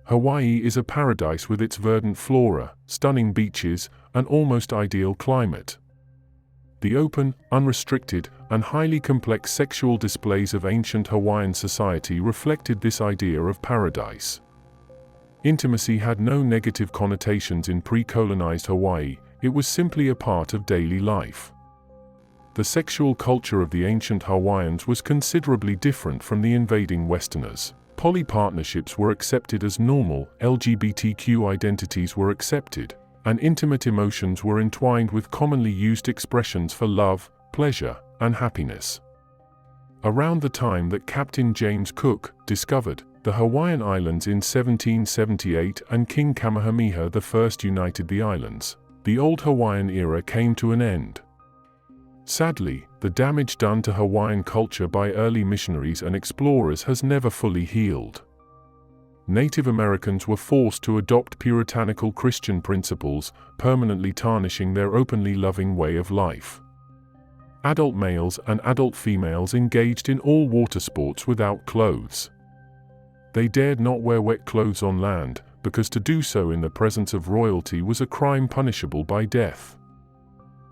Hawaii is a paradise with its verdant flora, stunning beaches, and almost ideal climate. The open, unrestricted, and highly complex sexual displays of ancient Hawaiian society reflected this idea of paradise. Intimacy had no negative connotations in pre-colonized Hawaii, it was simply a part of daily life. The sexual culture of the ancient Hawaiians was considerably different from the invading Westerners. Poly partnerships were accepted as normal, LGBTQ identities were accepted, and intimate emotions were entwined with commonly used expressions for love, pleasure, and happiness. Around the time that Captain James Cook discovered the Hawaiian Islands in 1778 and King Kamehameha I united the islands, the old Hawaiian era came to an end. Sadly, the damage done to Hawaiian culture by early missionaries and explorers has never fully healed. Native Americans were forced to adopt puritanical Christian principles, permanently tarnishing their openly loving way of life. Adult males and adult females engaged in all water sports without clothes. They dared not wear wet clothes on land, because to do so in the presence of royalty was a crime punishable by death.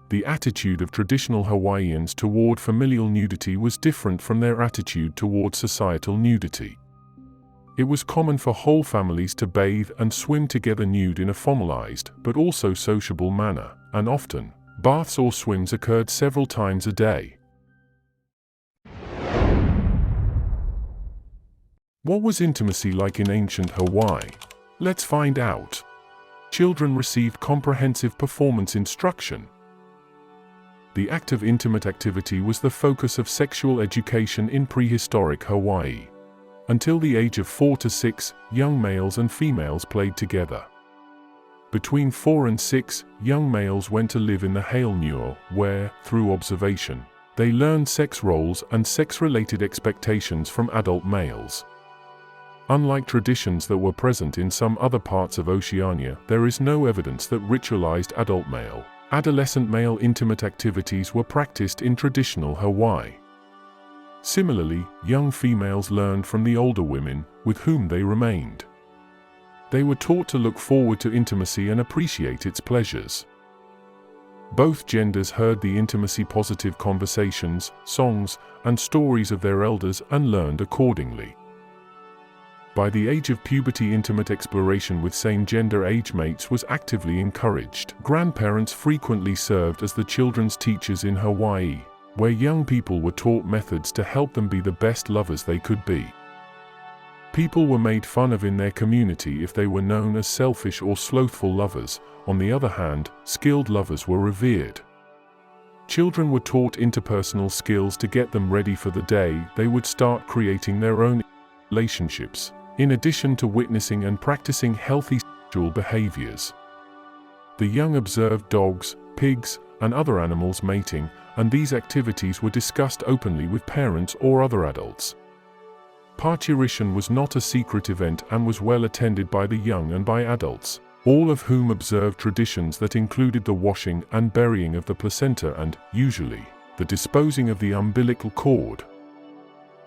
The attitude of traditional Hawaiians toward familial nudity was different from their attitude toward societal nudity. It was common for whole families to bathe and swim together nude in a formalized, but also sociable manner, and often, baths or swims occurred several times a day. What was intimacy like in ancient Hawaii? Let's find out. Children received comprehensive performance instruction. The act of intimate activity was the focus of sexual education in prehistoric Hawaii. Until the age of 4 to 6, young males and females played together. Between 4 and 6, young males went to live in the haenuo, where, through observation, they learned sex roles and sex-related expectations from adult males. Unlike traditions that were present in some other parts of Oceania, there is no evidence that ritualized adolescent male intimate activities were practiced in traditional Hawaii. Similarly, young females learned from the older women, with whom they remained. They were taught to look forward to intimacy and appreciate its pleasures. Both genders heard the intimacy-positive conversations, songs, and stories of their elders and learned accordingly. By the age of puberty, intimate exploration with same-gender age mates was actively encouraged. Grandparents frequently served as the children's teachers in Hawaii, where young people were taught methods to help them be the best lovers they could be. People were made fun of in their community if they were known as selfish or slothful lovers. On the other hand, skilled lovers were revered. Children were taught interpersonal skills to get them ready for the day they would start creating their own relationships, in addition to witnessing and practicing healthy sexual behaviors. The young observed dogs, pigs, and other animals mating, and these activities were discussed openly with parents or other adults. Parturition was not a secret event and was well attended by the young and by adults, all of whom observed traditions that included the washing and burying of the placenta and, usually, the disposing of the umbilical cord.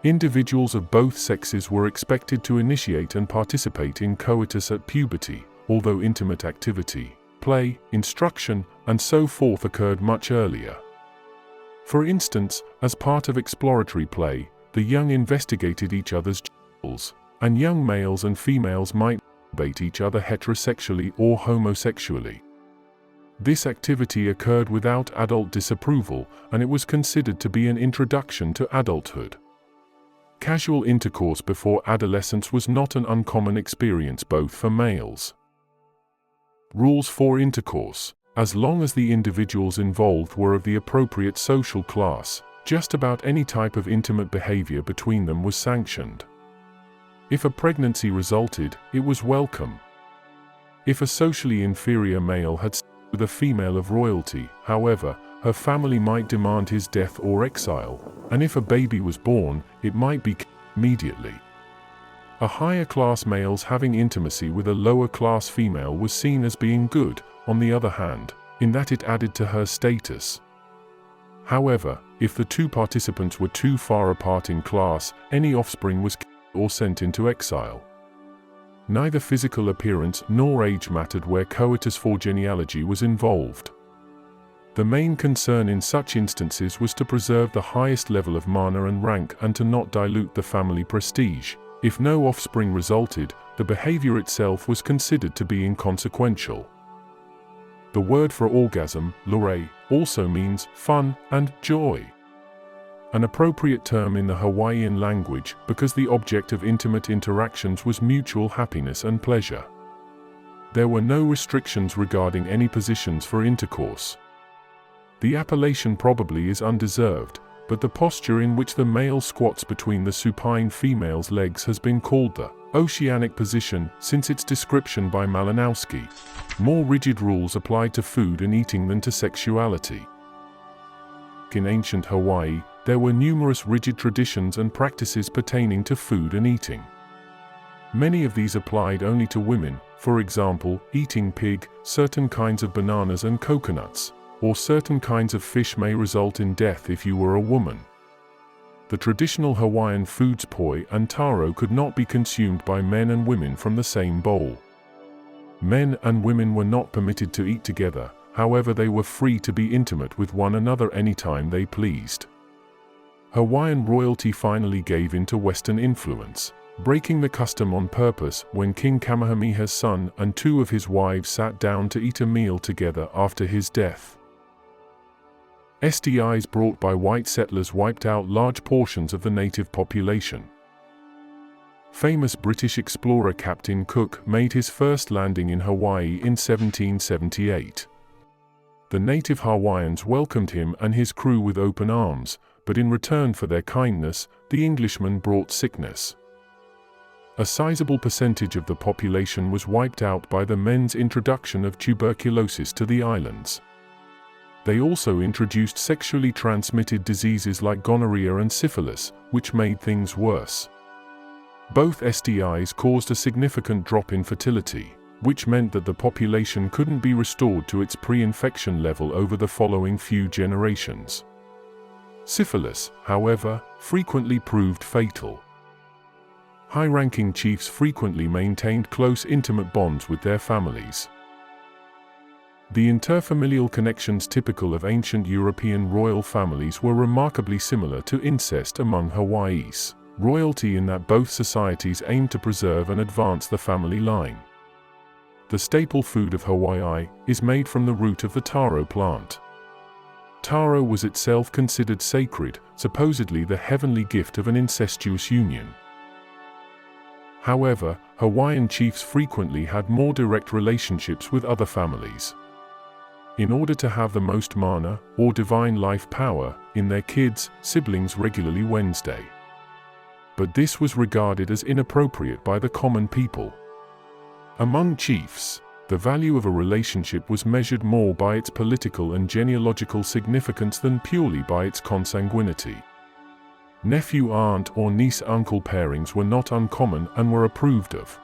Individuals of both sexes were expected to initiate and participate in coitus at puberty, although intimate activity, play, instruction, and so forth occurred much earlier. For instance, as part of exploratory play, the young investigated each other's genitals, and young males and females might masturbate each other heterosexually or homosexually. This activity occurred without adult disapproval, and it was considered to be an introduction to adulthood. Casual intercourse before adolescence was not an uncommon experience both for males. Rules for intercourse. As long as the individuals involved were of the appropriate social class, just about any type of intimate behavior between them was sanctioned. If a pregnancy resulted, it was welcome. If a socially inferior male had sex with a female of royalty, however, her family might demand his death or exile, and if a baby was born, it might be killed immediately. A higher class male's having intimacy with a lower class female was seen as being good, on the other hand, in that it added to her status. However, if the two participants were too far apart in class, any offspring was killed or sent into exile. Neither physical appearance nor age mattered where coitus for genealogy was involved. The main concern in such instances was to preserve the highest level of mana and rank and to not dilute the family prestige. If no offspring resulted, the behavior itself was considered to be inconsequential. The word for orgasm, lore, also means fun and joy. An appropriate term in the Hawaiian language because the object of intimate interactions was mutual happiness and pleasure. There were no restrictions regarding any positions for intercourse. The appellation probably is undeserved, but the posture in which the male squats between the supine female's legs has been called the oceanic position since its description by Malinowski. More rigid rules applied to food and eating than to sexuality. In ancient Hawaii, there were numerous rigid traditions and practices pertaining to food and eating. Many of these applied only to women, for example, eating pig, certain kinds of bananas and coconuts, or certain kinds of fish may result in death if you were a woman. The traditional Hawaiian foods poi and taro could not be consumed by men and women from the same bowl. Men and women were not permitted to eat together, however they were free to be intimate with one another anytime they pleased. Hawaiian royalty finally gave in to Western influence, breaking the custom on purpose when King Kamehameha's son and two of his wives sat down to eat a meal together after his death. STIs brought by white settlers wiped out large portions of the native population. Famous British explorer Captain Cook made his first landing in Hawaii in 1778. The native Hawaiians welcomed him and his crew with open arms, but in return for their kindness, the Englishmen brought sickness. A sizable percentage of the population was wiped out by the men's introduction of tuberculosis to the islands. They also introduced sexually transmitted diseases like gonorrhea and syphilis, which made things worse. Both STIs caused a significant drop in fertility, which meant that the population couldn't be restored to its pre-infection level over the following few generations. Syphilis, however, frequently proved fatal. High-ranking chiefs frequently maintained close intimate bonds with their families. The interfamilial connections typical of ancient European royal families were remarkably similar to incest among Hawaii's royalty in that both societies aimed to preserve and advance the family line. The staple food of Hawaii is made from the root of the taro plant. Taro was itself considered sacred, supposedly the heavenly gift of an incestuous union. However, Hawaiian chiefs frequently had more direct relationships with other families. In order to have the most mana, or divine life power, in their kids, siblings regularly Wednesday. But this was regarded as inappropriate by the common people. Among chiefs, the value of a relationship was measured more by its political and genealogical significance than purely by its consanguinity. Nephew-aunt or niece-uncle pairings were not uncommon and were approved of.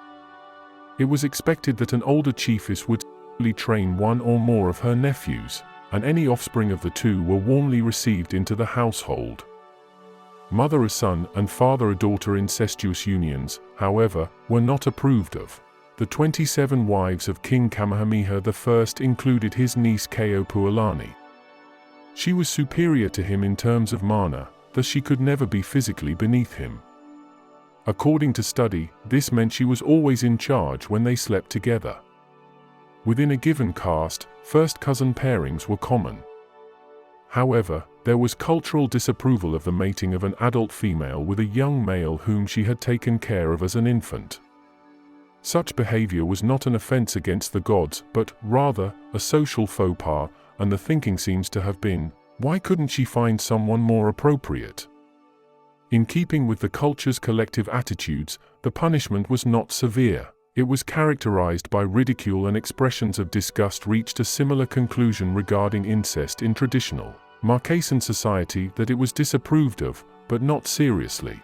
It was expected that an older chiefess would train one or more of her nephews, and any offspring of the two were warmly received into the household. Mother-a-son and father-a-daughter incestuous unions, however, were not approved of. The 27 wives of King Kamehameha I included his niece Keopuolani. She was superior to him in terms of mana, thus she could never be physically beneath him. According to study, this meant she was always in charge when they slept together. Within a given caste, first cousin pairings were common. However, there was cultural disapproval of the mating of an adult female with a young male whom she had taken care of as an infant. Such behavior was not an offense against the gods, but, rather, a social faux pas, and the thinking seems to have been, why couldn't she find someone more appropriate? In keeping with the culture's collective attitudes, the punishment was not severe. It was characterized by ridicule, and expressions of disgust reached a similar conclusion regarding incest in traditional Marquesan society that it was disapproved of, but not seriously.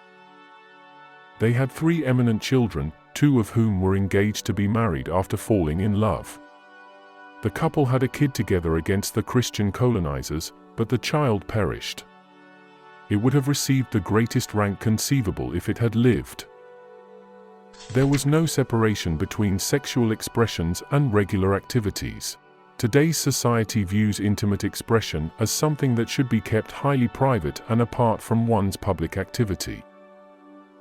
They had 3 eminent children, 2 of whom were engaged to be married after falling in love. The couple had a kid together against the Christian colonizers, but the child perished. It would have received the greatest rank conceivable if it had lived. There was no separation between sexual expressions and regular activities. Today's society views intimate expression as something that should be kept highly private and apart from one's public activity.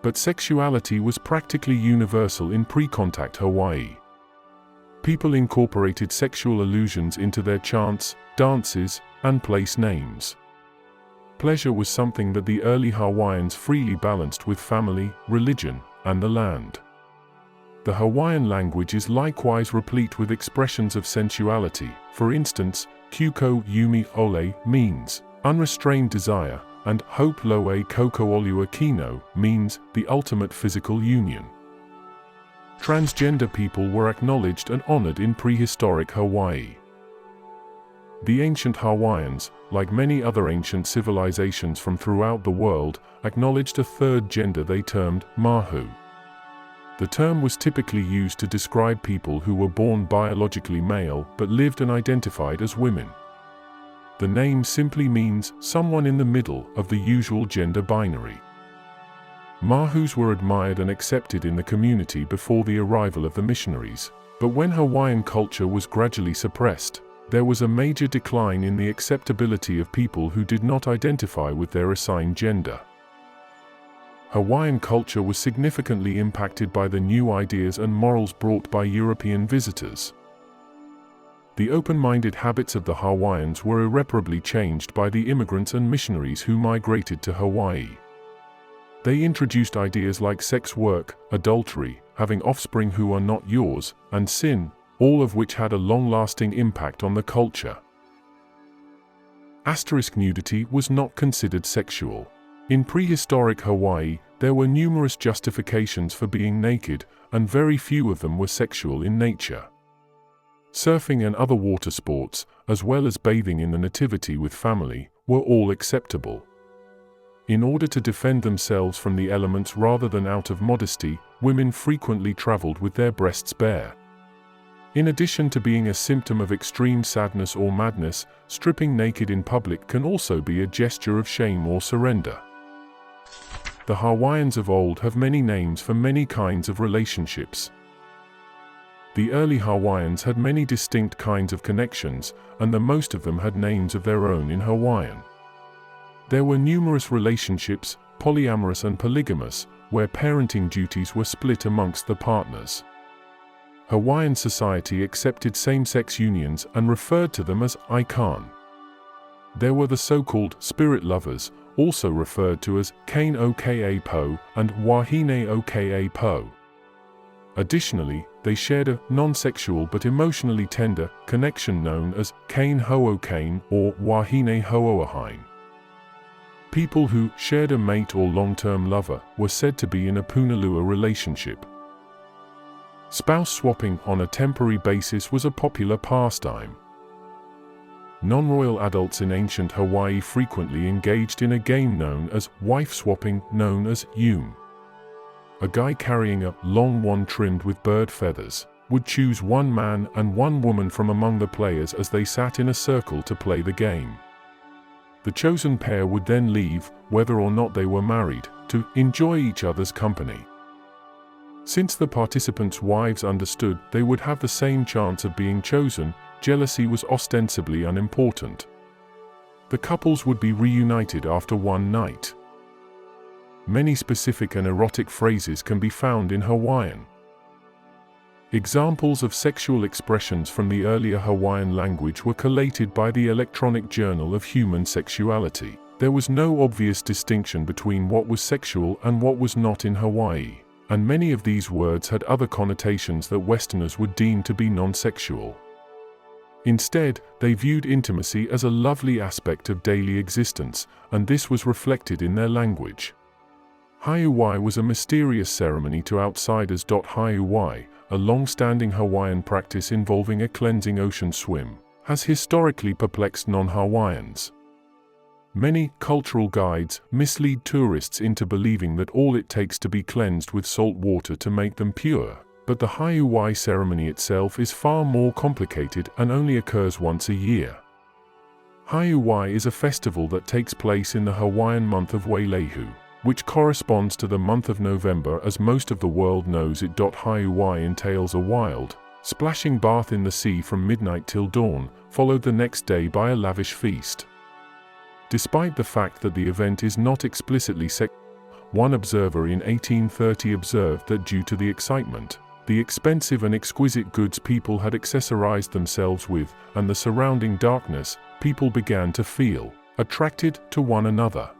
But sexuality was practically universal in pre-contact Hawaii. People incorporated sexual allusions into their chants, dances, and place names. Pleasure was something that the early Hawaiians freely balanced with family, religion, and the land. The Hawaiian language is likewise replete with expressions of sensuality. For instance, Kuko Yumi Ole means unrestrained desire, and Hope Loe Kokoolua Kino means the ultimate physical union. Transgender people were acknowledged and honored in prehistoric Hawaii. The ancient Hawaiians, like many other ancient civilizations from throughout the world, acknowledged a third gender they termed mahu. The term was typically used to describe people who were born biologically male but lived and identified as women. The name simply means someone in the middle of the usual gender binary. Mahus were admired and accepted in the community before the arrival of the missionaries, but when Hawaiian culture was gradually suppressed, there was a major decline in the acceptability of people who did not identify with their assigned gender. Hawaiian culture was significantly impacted by the new ideas and morals brought by European visitors. The open-minded habits of the Hawaiians were irreparably changed by the immigrants and missionaries who migrated to Hawaii. They introduced ideas like sex work, adultery, having offspring who are not yours, and sin, all of which had a long-lasting impact on the culture. Nudity was not considered sexual. In prehistoric Hawaii, there were numerous justifications for being naked, and very few of them were sexual in nature. Surfing and other water sports, as well as bathing in the nativity with family, were all acceptable. In order to defend themselves from the elements rather than out of modesty, women frequently traveled with their breasts bare. In addition to being a symptom of extreme sadness or madness, stripping naked in public can also be a gesture of shame or surrender. The Hawaiians of old have many names for many kinds of relationships. The early Hawaiians had many distinct kinds of connections, and the most of them had names of their own in Hawaiian. There were numerous relationships, polyamorous and polygamous, where parenting duties were split amongst the partners. Hawaiian society accepted same-sex unions and referred to them as ikan. There were the so-called spirit lovers, also referred to as Kane Oka Po and Wahine Oka Po. Additionally, they shared a non-sexual but emotionally tender connection known as Kane Ho'okane or Wahine Ho'oahine. People who shared a mate or long-term lover were said to be in a punalua relationship. Spouse swapping on a temporary basis was a popular pastime. Non-royal adults in ancient Hawaii frequently engaged in a game known as wife swapping, known as yume. A guy carrying a long wand trimmed with bird feathers would choose one man and one woman from among the players as they sat in a circle to play the game. The chosen pair would then leave, whether or not they were married, to enjoy each other's company. Since the participants' wives understood they would have the same chance of being chosen, jealousy was ostensibly unimportant. The couples would be reunited after one night. Many specific and erotic phrases can be found in Hawaiian. Examples of sexual expressions from the earlier Hawaiian language were collated by the Electronic Journal of Human Sexuality. There was no obvious distinction between what was sexual and what was not in Hawaii, and many of these words had other connotations that Westerners would deem to be non-sexual. Instead, they viewed intimacy as a lovely aspect of daily existence, and this was reflected in their language. Hawai was a mysterious ceremony to outsiders. Hawai, a long-standing Hawaiian practice involving a cleansing ocean swim, has historically perplexed non-Hawaiians. Many cultural guides mislead tourists into believing that all it takes to be cleansed with salt water to make them pure, but the Hawai ceremony itself is far more complicated and only occurs once a year. Hawai is a festival that takes place in the Hawaiian month of Wailehu. which corresponds to the month of November as most of the world knows it. Hawai entails a wild, splashing bath in the sea from midnight till dawn, followed the next day by a lavish feast. Despite the fact that the event is not explicitly sexual, one observer in 1830 observed that due to the excitement, the expensive and exquisite goods people had accessorized themselves with, and the surrounding darkness, people began to feel attracted to one another.